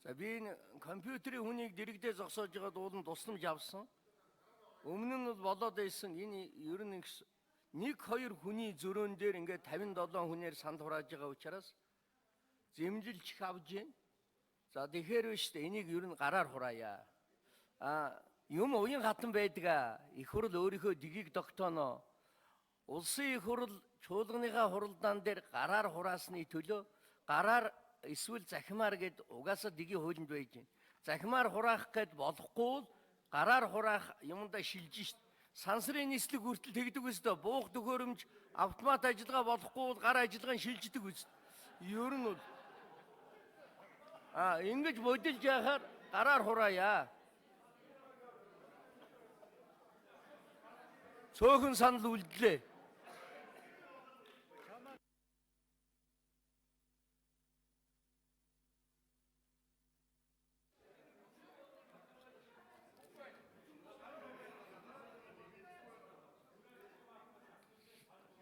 За би энэ компьютерийн хүнийг дэрэгдээ зогсоож байгаа дуулан тусламж авсан. Өмнө нь бол болоод байсан энэ ер нь нэг хоёр хүний зөрөөн дээр ингээд 57 хүнээр санд хурааж байгаа учраас зэмлэлч их авж байна. За тэгэхээр биш үү энийг ер нь гараар хураая. Юм уян хатан байдаг. Их хурл өөрийнхөө дгийг тогтооно. Улсын их хурл чуулганыхаа хуралдаан дээр гараар хураасны төлөө гараар эсвэл захимаар гэд угаасаа дгийн хуулинд байж байна. Захимаар хураах гэд болохгүй л гараар хураах юмдаа шилжиж шít. Сансрын нислэг хүртэл тэгдэг үстэ буух төхөөрөмж автомат ажиллагаа болохгүй бол гар ажиллагаа нь шилждэг үст. Ер нь бол ингэж бодилж яхаар гараар хураая. Цөөхөн санал үлдлээ.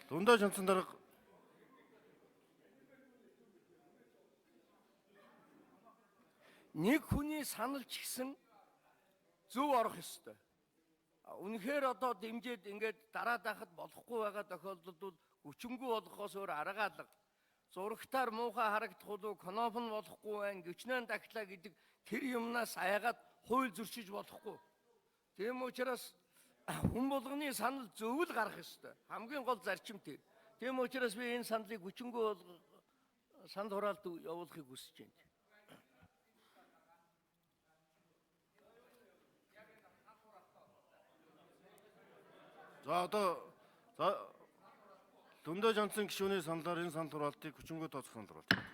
Дундаж онцон дарга Нэг хүний санал ч гэсэн зөв орох ёстой. Үнэхээр одоо дэмжиж ингээд дараад байхад болохгүй байгаа тохиолдолд бол хүчингүй болгохоос өөр арга алга. Зурагтаар муухай харагдах уу, коноп нь болохгүй байх, гүчнэн тагтлаа гэдэг тэр юмнаас аягаад хууль зөрчиж болохгүй. Тийм учраас хүн болгоны санал зөв л гарах ёстой. Хамгийн гол зарчим тэр. Тийм учраас би энэ саналыг хүчингүй санд хураалт явуулахыг хүсэж байна. за одоо дундаж онцон гишүүний саналаар энэ санд хураалтыг хүчингүй тооцох санд хураалт.